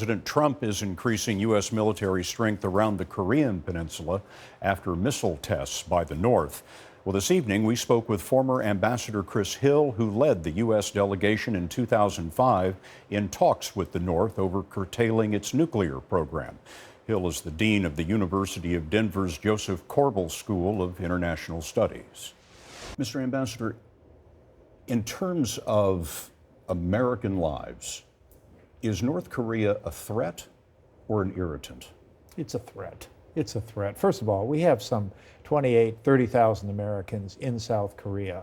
President Trump is increasing U.S. military strength around the Korean Peninsula after missile tests by the North. Well, this evening we spoke with former Ambassador Chris Hill, who led the U.S. delegation in 2005 in talks with the North over curtailing its nuclear program. Hill is the dean of the University of Denver's Joseph Corbel School of International Studies. Mr. Ambassador, in terms of American lives, is North Korea a threat or an irritant? It's a threat. It's a threat. First of all, we have some 30,000 Americans in South Korea.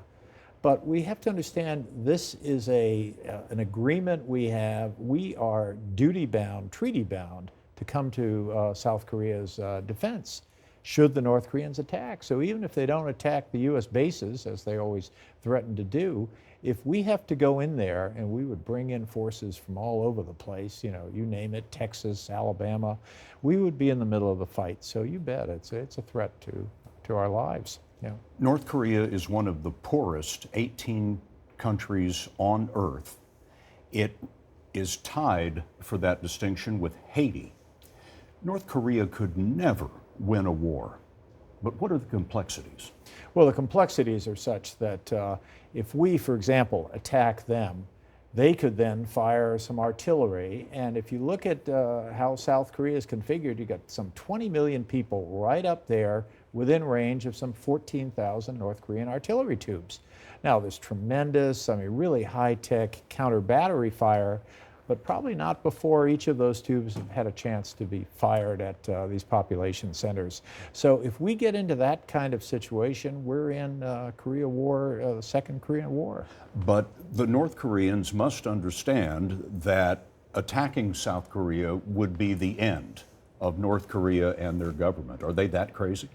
But we have to understand this is an agreement we have. We are duty-bound, treaty-bound to come to South Korea's defense should the North Koreans attack. So even if they don't attack the U.S. bases, as they always threaten to do, if we have to go in there, and we would bring in forces from all over the place, you name it, Texas, Alabama, we would be in the middle of the fight. So you bet, it's a threat to our lives. Yeah. North Korea is one of the poorest 18 countries on Earth. It is tied for that distinction with Haiti. North Korea could never win a war. But what are the complexities? Well, the complexities are such that if we, for example, attack them, they could then fire some artillery. And if you look at how South Korea is configured, you've got some 20 million people right up there within range of some 14,000 North Korean artillery tubes. Now, there's tremendous, really high-tech counter-battery fire, but probably not before each of those tubes have had a chance to be fired at these population centers. So if we get into that kind of situation, we're in Korea War, the Second Korean War. But the North Koreans must understand that attacking South Korea would be the end of North Korea and their government. Are they that crazy?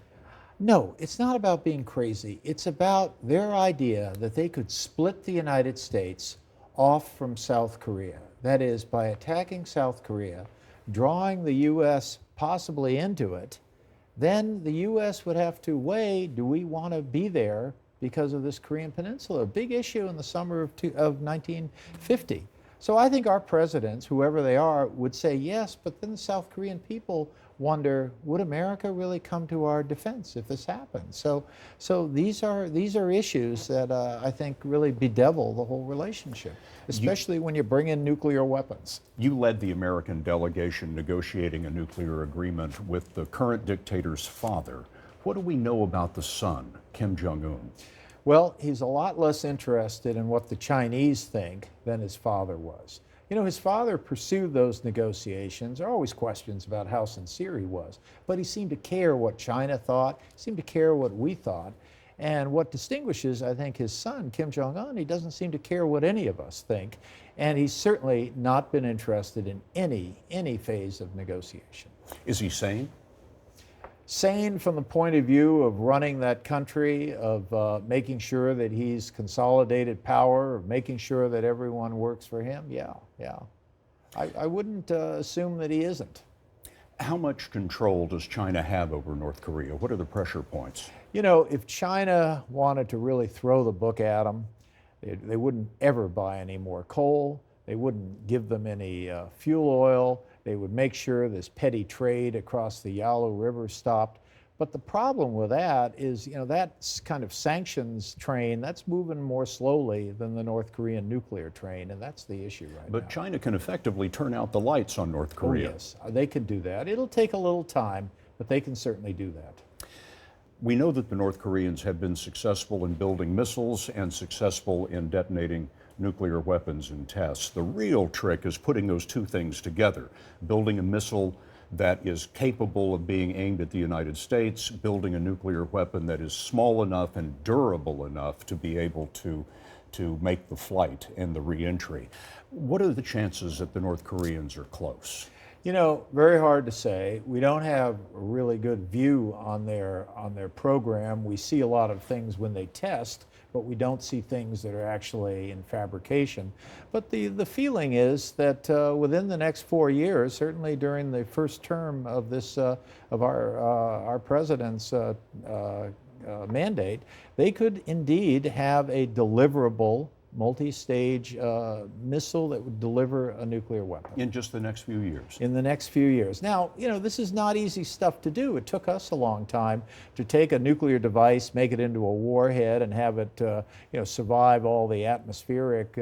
No, it's not about being crazy. It's about their idea that they could split the United States off from South Korea. That is, by attacking South Korea, drawing the U.S. possibly into it, then the U.S. would have to weigh, do we want to be there because of this Korean Peninsula? A big issue in the summer of 1950. So I think our presidents, whoever they are, would say yes, but then the South Korean people wonder, would America really come to our defense if this happens? So these are issues that I think really bedevil the whole relationship, especially when you bring in nuclear weapons. You led the American delegation negotiating a nuclear agreement with the current dictator's father. What do we know about the son, Kim Jong-un? Well, he's a lot less interested in what the Chinese think than his father was. His father pursued those negotiations. There are always questions about how sincere he was, but he seemed to care what China thought, seemed to care what we thought. And what distinguishes, I think, his son, Kim Jong-un, he doesn't seem to care what any of us think. And he's certainly not been interested in any phase of negotiation. Is he sane? Sane from the point of view of running that country, of making sure that he's consolidated power, of making sure that everyone works for him? Yeah. I wouldn't assume that he isn't. How much control does China have over North Korea? What are the pressure points? If China wanted to really throw the book at them, they wouldn't ever buy any more coal. They wouldn't give them any fuel oil. They would make sure this petty trade across the Yalu River stopped. But the problem with that is, that kind of sanctions train, that's moving more slowly than the North Korean nuclear train, and that's the issue right now. But China can effectively turn out the lights on North Korea. Oh, yes, they can do that. It'll take a little time, but they can certainly do that. We know that the North Koreans have been successful in building missiles and successful in detonating nuclear weapons in tests. The real trick is putting those two things together, building a missile that is capable of being aimed at the United States, building a nuclear weapon that is small enough and durable enough to be able to make the flight and the reentry. What are the chances that the North Koreans are close? Very hard to say. We don't have a really good view on their program. We see a lot of things when they test, but we don't see things that are actually in fabrication. But the feeling is that within the next 4 years, certainly during the first term of this of our president's mandate, they could indeed have a deliverable multi-stage missile that would deliver a nuclear weapon In just the next few years. in the next few years. Now, this is not easy stuff to do. It took us a long time to take a nuclear device, make it into a warhead, and have it, survive all the atmospheric,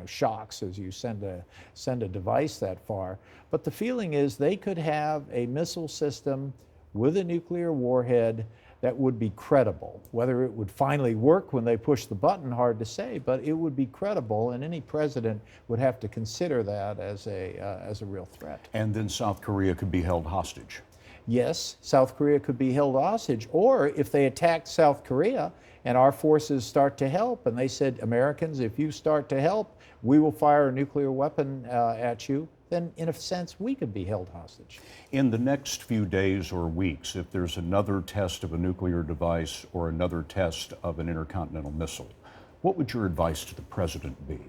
shocks as you send a device that far. But the feeling is they could have a missile system with a nuclear warhead that would be credible. Whether it would finally work when they push the button, hard to say, but it would be credible, and any president would have to consider that as a real threat. And then South Korea could be held hostage. Yes, South Korea could be held hostage, or if they attacked South Korea and our forces start to help, and they said, Americans, if you start to help, we will fire a nuclear weapon at you, then in a sense we could be held hostage. In the next few days or weeks, if there's another test of a nuclear device or another test of an intercontinental missile, what would your advice to the president be?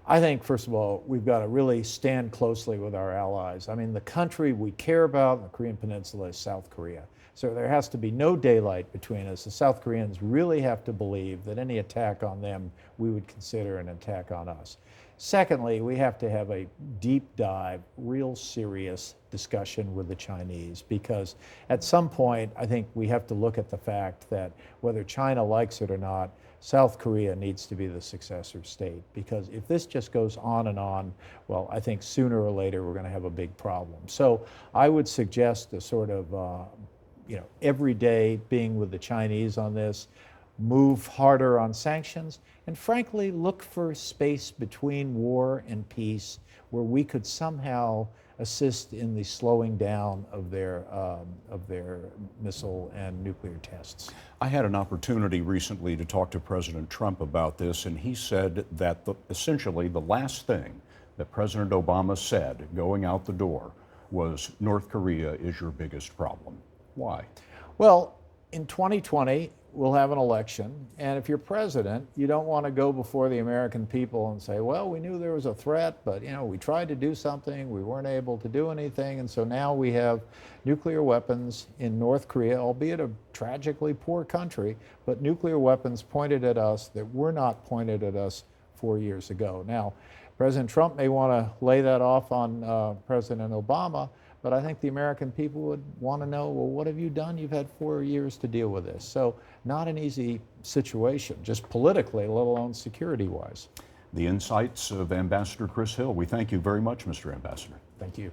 I think, first of all, we've got to really stand closely with our allies. I mean, the country we care about in the Korean Peninsula is South Korea. So there has to be no daylight between us. The South Koreans really have to believe that any attack on them, we would consider an attack on us. Secondly, we have to have a deep dive, real serious discussion with the Chinese, because at some point, I think we have to look at the fact that whether China likes it or not, South Korea needs to be the successor state, because if this just goes on, well, I think sooner or later we're going to have a big problem. So I would suggest a sort of, every day being with the Chinese on this, move harder on sanctions, and frankly, look for space between war and peace where we could somehow assist in the slowing down of their missile and nuclear tests. I had an opportunity recently to talk to President Trump about this, and he said that essentially the last thing that President Obama said going out the door was, North Korea is your biggest problem. Why? Well, in 2020, we'll have an election, and if you're president, you don't want to go before the American people and say, well, we knew there was a threat, but we tried to do something, we weren't able to do anything, and so now we have nuclear weapons in North Korea, albeit a tragically poor country, but nuclear weapons pointed at us that were not pointed at us 4 years ago. Now, President Trump may want to lay that off on President Obama, but I think the American people would want to know, well, what have you done? You've had 4 years to deal with this. So not an easy situation, just politically, let alone security-wise. The insights of Ambassador Chris Hill. We thank you very much, Mr. Ambassador. Thank you.